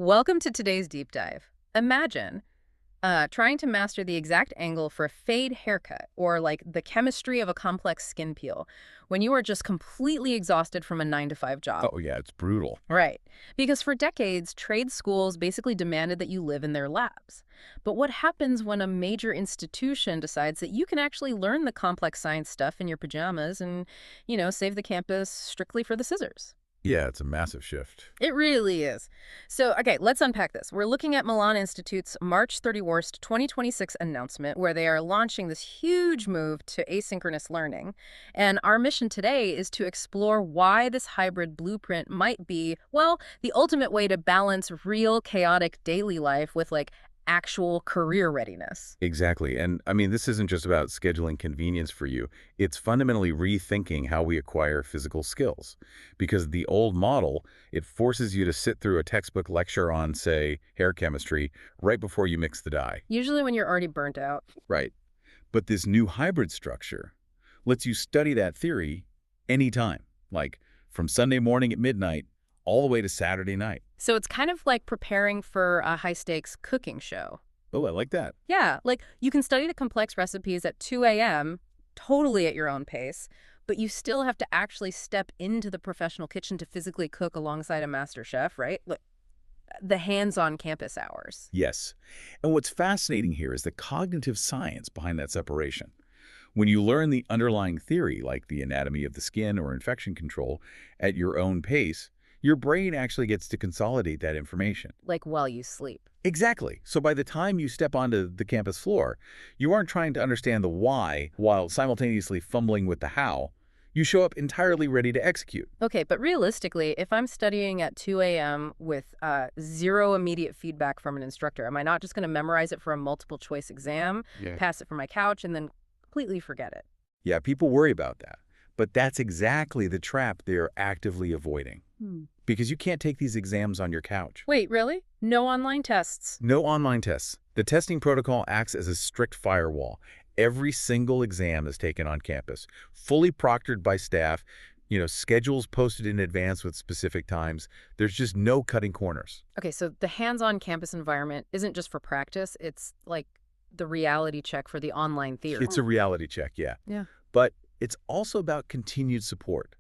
Welcome to today's deep dive. Imagine trying to master the exact angle for a fade haircut or like the chemistry of a complex skin peel when you are just completely exhausted from a 9 to 5 job. Oh, yeah, it's brutal. Right. Because for decades, trade schools basically demanded that you live in their labs. But what happens when a major institution decides that you can actually learn the complex science stuff in your pajamas and, save the campus strictly for the scissors? Yeah, it's a massive shift. It really is. So, okay, let's unpack this. We're looking at Milan Institute's March 31st, 2026 announcement, where they are launching this huge move to asynchronous learning. And our mission today is to explore why this hybrid blueprint might be, well, the ultimate way to balance real chaotic daily life with like actual career readiness. Exactly. And I mean, this isn't just about scheduling convenience for you. It's fundamentally rethinking how we acquire physical skills. Because the old model, it forces you to sit through a textbook lecture on, say, hair chemistry right before you mix the dye. Usually when you're already burnt out. Right. But this new hybrid structure lets you study that theory anytime, like from Sunday morning at midnight all the way to Saturday night. So it's kind of like preparing for a high-stakes cooking show. Oh, I like that. Yeah, like you can study the complex recipes at 2 a.m., totally at your own pace, but you still have to actually step into the professional kitchen to physically cook alongside a master chef, right? Look, the hands-on campus hours. Yes. And what's fascinating here is the cognitive science behind that separation. When you learn the underlying theory, like the anatomy of the skin or infection control, at your own pace, your brain actually gets to consolidate that information. Like while you sleep. Exactly. So by the time you step onto the campus floor, you aren't trying to understand the why while simultaneously fumbling with the how. You show up entirely ready to execute. Okay, but realistically, if I'm studying at 2 a.m. with zero immediate feedback from an instructor, am I not just going to memorize it for a multiple choice exam, Yeah. pass it from my couch, and then completely forget it? Yeah, people worry about that. But that's exactly the trap they're actively avoiding. Because you can't take these exams on your couch. Wait, really? No online tests? No online tests. The testing protocol acts as a strict firewall. Every single exam is taken on campus, fully proctored by staff, schedules posted in advance with specific times. There's just no cutting corners. Okay, so the hands-on campus environment isn't just for practice, it's like the reality check for the online theory. It's a reality check, yeah. Yeah. But it's also about continued support.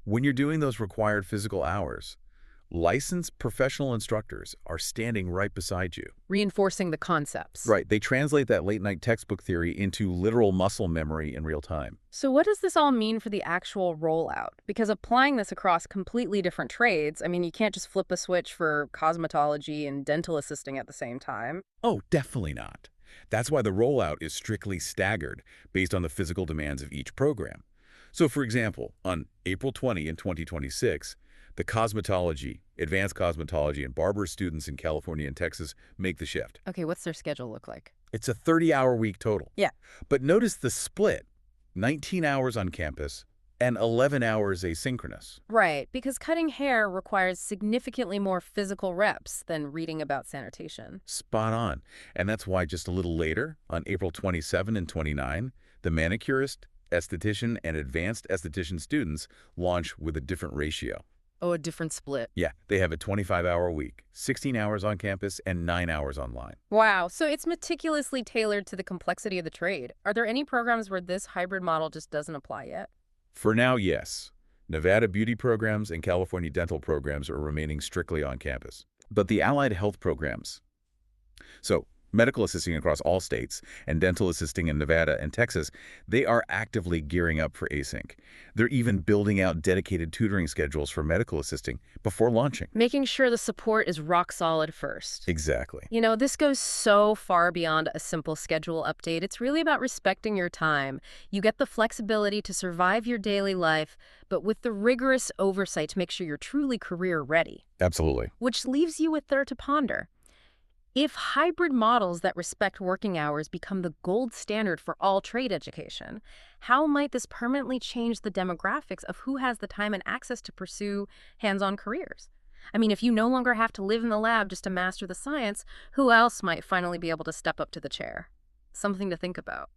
When you're doing those required physical hours, licensed professional instructors are standing right beside you. Reinforcing the concepts. Right, they translate that late-night textbook theory into literal muscle memory in real time. So what does this all mean for the actual rollout? Because applying this across completely different trades, I mean, you can't just flip a switch for cosmetology and dental assisting at the same time. Oh, definitely not. That's why the rollout is strictly staggered based on the physical demands of each program. So, for example, on April 20 in 2026, the advanced cosmetology, and barber students in California and Texas make the shift. Okay, what's their schedule look like? It's a 30-hour week total. Yeah. But notice the split, 19 hours on campus and 11 hours asynchronous. Right, because cutting hair requires significantly more physical reps than reading about sanitation. Spot on. And that's why just a little later, on April 27 and 29, the manicurist, esthetician, and advanced esthetician students launch with a different ratio. Oh, a different split. Yeah, they have a 25-hour week, 16 hours on campus and 9 hours online. Wow, so it's meticulously tailored to the complexity of the trade. Are there any programs where this hybrid model just doesn't apply yet? For now, yes. Nevada beauty programs and California dental programs are remaining strictly on campus. But the allied health programs, so medical assisting across all states and dental assisting in Nevada and Texas, they are actively gearing up for Async. They're even building out dedicated tutoring schedules for medical assisting before launching. Making sure the support is rock solid first. Exactly. This goes so far beyond a simple schedule update. It's really about respecting your time. You get the flexibility to survive your daily life, but with the rigorous oversight to make sure you're truly career ready. Absolutely. Which leaves you with there to ponder. If hybrid models that respect working hours become the gold standard for all trade education, how might this permanently change the demographics of who has the time and access to pursue hands-on careers? I mean, if you no longer have to live in the lab just to master the science, who else might finally be able to step up to the chair? Something to think about.